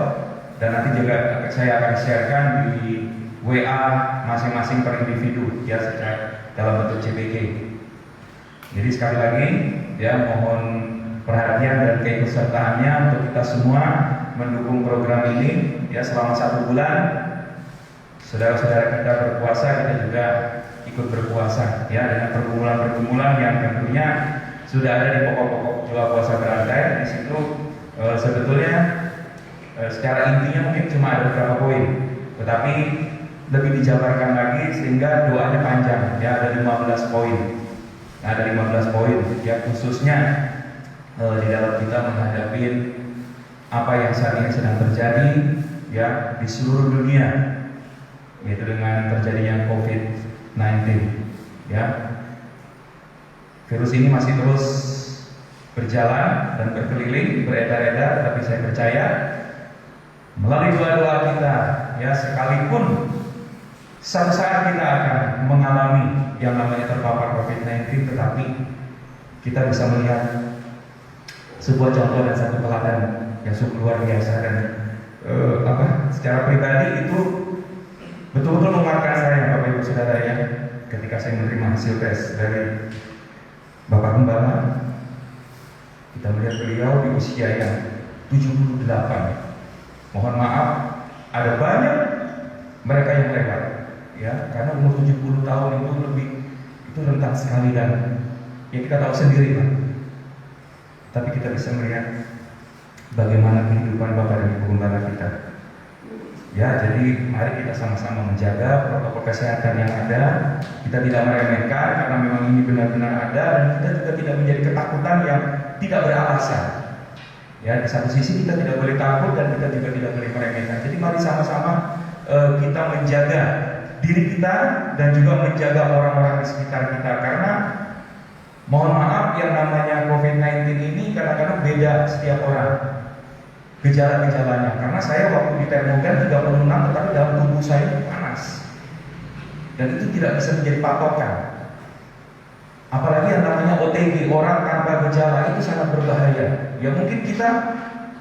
dan nanti juga saya akan sharekan di WA masing-masing per individu, ya, secara dalam bentuk CPG. Jadi sekali lagi, ya, mohon perhatian dan keikutsertaannya untuk kita semua mendukung program ini, ya. Selama 1 bulan saudara-saudara kita berpuasa, kita juga ikut berpuasa, ya, dengan pergumulan-pergumulan yang tentunya sudah ada di pokok-pokok doa puasa berantai. Di situ sebetulnya secara intinya mungkin cuma ada beberapa poin, tetapi lebih dijabarkan lagi sehingga doanya panjang, ya, ada 15 poin. Nah, ada 15 poin, ya, khususnya di dalam kita menghadapi apa yang saat ini sedang terjadi, ya, di seluruh dunia, yaitu dengan terjadinya COVID-19, ya. Virus ini masih terus berjalan dan berkeliling, beredar-edar, tapi saya percaya melalui doa-doa kita, ya, sekalipun suatu saat kita akan mengalami yang namanya terpapar COVID-19, tetapi kita bisa melihat sebuah contoh dan satu teladan yang sungguh luar biasa, dan secara pribadi itu betul-betul menguatkan saya, Bapak Ibu Saudara, ya, ketika saya menerima hasil tes dari Bapak Gembala. Kita melihat beliau di usia yang 78. Mohon maaf, ada banyak mereka yang lewat, ya, karena umur 70 tahun itu itu rentan sekali, dan ya kita tahu sendiri, Pak. Tapi kita bisa melihat bagaimana kehidupan Bapak dan Ibu Gembala kita. Ya, jadi mari kita sama-sama menjaga protokol kesehatan yang ada. Kita tidak meremehkan karena memang ini benar-benar ada, dan kita juga tidak menjadi ketakutan yang tidak beralasan. Ya, di satu sisi kita tidak boleh takut dan kita juga tidak boleh meremehkan. Jadi mari sama-sama kita menjaga diri kita dan juga menjaga orang-orang di sekitar kita, karena mohon maaf, yang namanya COVID-19 ini kadang-kadang beda setiap orang gejala-gejalanya. Karena saya waktu di termogan 36, tetapi dalam tubuh saya panas, dan itu tidak bisa menjadi patokan. Apalagi yang namanya OTG, orang tanpa gejala, itu sangat berbahaya. Ya, mungkin kita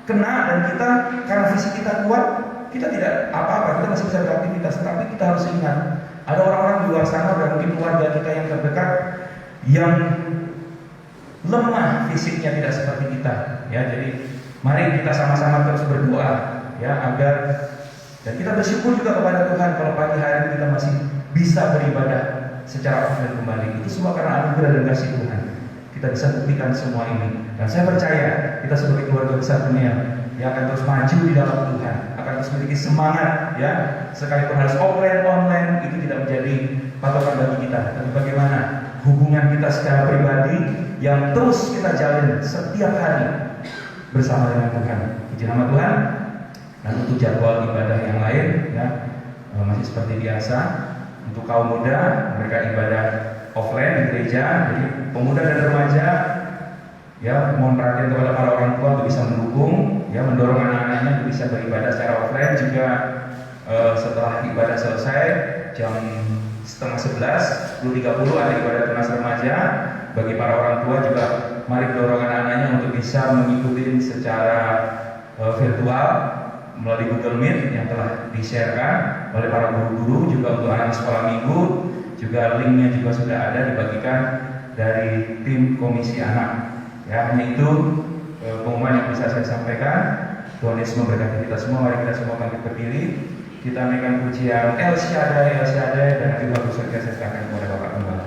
kena dan kita karena fisik kita kuat, kita tidak apa-apa, kita masih bisa beraktivitas. Tapi kita harus ingat, ada orang-orang di luar sana dan mungkin keluarga kita yang terdekat yang lemah fisiknya, tidak seperti kita. Ya, jadi mari kita sama-sama terus berdoa, ya, agar, dan kita bersyukur juga kepada Tuhan kalau pagi hari ini kita masih bisa beribadah secara offline kembali. Itu semua karena anugerah dan kasih Tuhan. Kita bisa buktikan semua ini, dan saya percaya kita sebagai keluarga besar dunia yang akan terus maju di dalam Tuhan, akan terus memiliki semangat, ya, sekalipun harus offline online itu tidak menjadi patokan bagi kita. Tapi bagaimana hubungan kita secara pribadi yang terus kita jalin setiap hari, bersama dengan Tuhan. Puji nama Tuhan. Dan untuk jadwal ibadah yang lain ya masih seperti biasa. Untuk kaum muda mereka ibadah offline di gereja. Jadi pemuda dan remaja ya mohon perhatian kepada para orang tua untuk bisa mendukung ya, mendorong anak-anaknya untuk bisa beribadah secara offline. Juga setelah ibadah selesai jam 10:30 ada ibadah tunas remaja. Bagi para orang tua juga mari dorong anak-anaknya untuk bisa mengikuti secara virtual melalui Google Meet yang telah di-sharekan oleh para guru-guru. Juga untuk anak sekolah minggu juga linknya juga sudah ada dibagikan dari tim komisi anak. Ya, hanya itu pengumuman yang bisa saya sampaikan. Tuhan Yesus memberkati kita semua. Mari kita semua bangkit berdiri. Kita naikkan pujian El Shaddai, El Shaddai, dan nanti waktu surga saya serahkan kepada Bapak Gembala.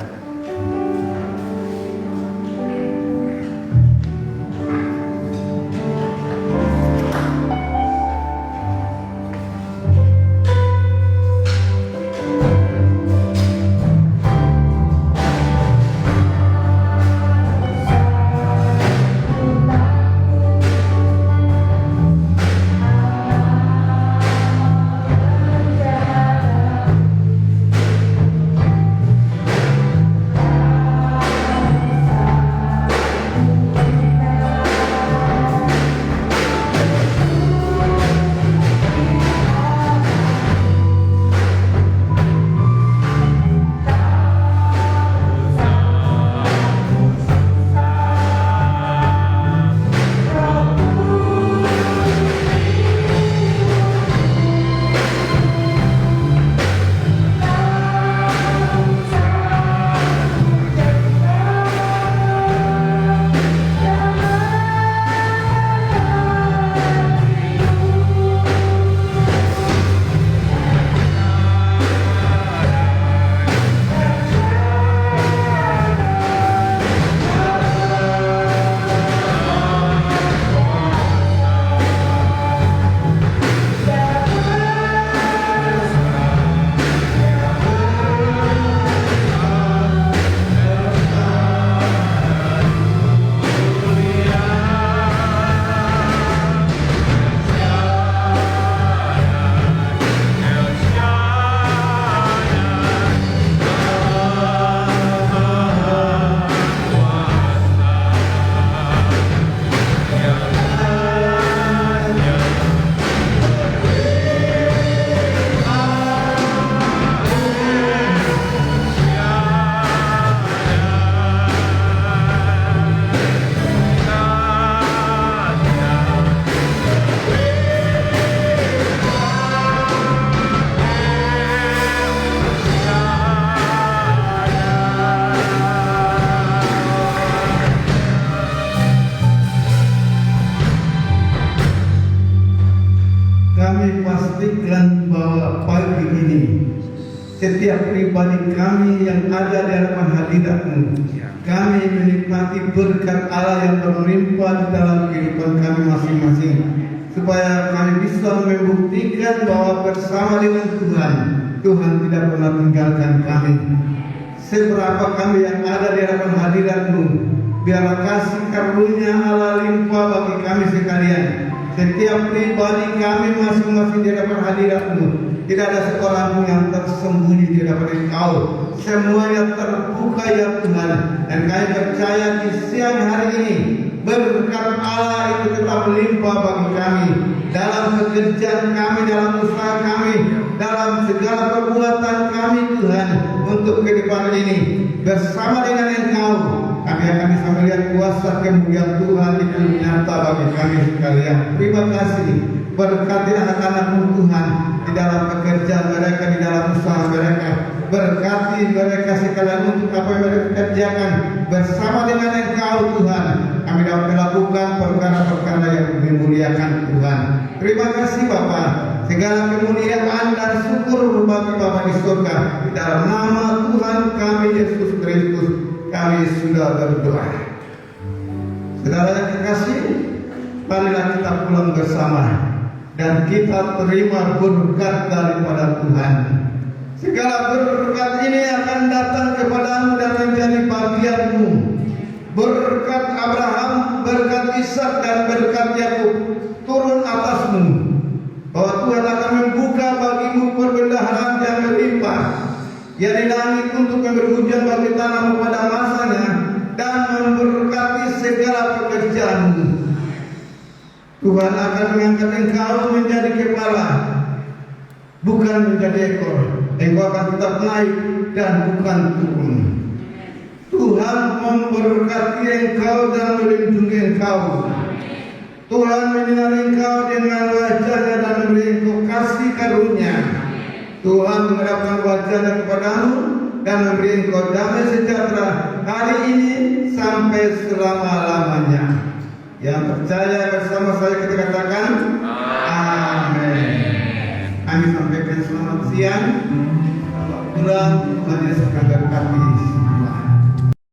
Kami pastikan bahwa pagi ini setiap pribadi kami yang ada di hadapan hadirat-Mu, kami menikmati berkat Allah yang berlimpah di dalam kehidupan kami masing-masing, supaya kami bisa membuktikan bahwa bersama dengan Tuhan, Tuhan tidak pernah tinggalkan kami. Seberapa kami yang ada di hadapan hadirat-Mu, biarlah kasih karunia Allah limpah bagi kami sekalian. Setiap pribadi kami masing-masing di hadapan hadirat-Mu, tidak ada seorang pun yang tersembunyi di hadapan Engkau. Semuanya terbuka ya Tuhan. Dan kami percaya di siang hari ini berkat Allah itu tetap melimpah bagi kami dalam pekerjaan kami, dalam usaha kami, dalam segala perbuatan kami Tuhan untuk ke depan ini. Bersama dengan Engkau kami akan bisa melihat kuasa kemuliaan Tuhan itu nyata bagi kami sekalian. Terima kasih. Berkati anak-anak-Mu Tuhan di dalam pekerjaan mereka, di dalam usaha mereka. Berkati mereka sekalian untuk apa yang mereka kerjakan. Bersama dengan Engkau Tuhan, kami dapat melakukan perkara-perkara yang memuliakan Tuhan. Terima kasih Bapa. Segala kemuliaan dan syukur bagi Bapa di surga. Di dalam nama Tuhan kami Yesus Kristus kami sudah berdoa. Saudara yang terkasih, marilah kita pulang bersama dan kita terima berkat daripada Tuhan. Segala berkat ini akan datang kepadamu dan menjadi bagianmu berkat Abraham, berkat Ishak dan berkat Yakub turun atasmu, bahwa Tuhan akan membuka bagimu perbendaharaan yang berlimpah, yang di langit untuk memberi hujan bagi tanahmu pada masanya dan memberkati segala pekerjaanmu. Tuhan akan mengangkat engkau menjadi kepala, bukan menjadi ekor. Engkau akan tetap naik dan bukan turun. Tuhan memberkati engkau dan melindungi engkau. Tuhan menyinari engkau dengan wajahnya dan memberi engkau kasih karunia. Tuhan menghadapkan wajahnya kepadamu dan memberi engkau damai sejahtera hari ini sampai selama-lamanya. Yang percaya bersama saya kita katakan amin. Kami sampaikan selamat siang. Tuhan Yesus akan berkati semua.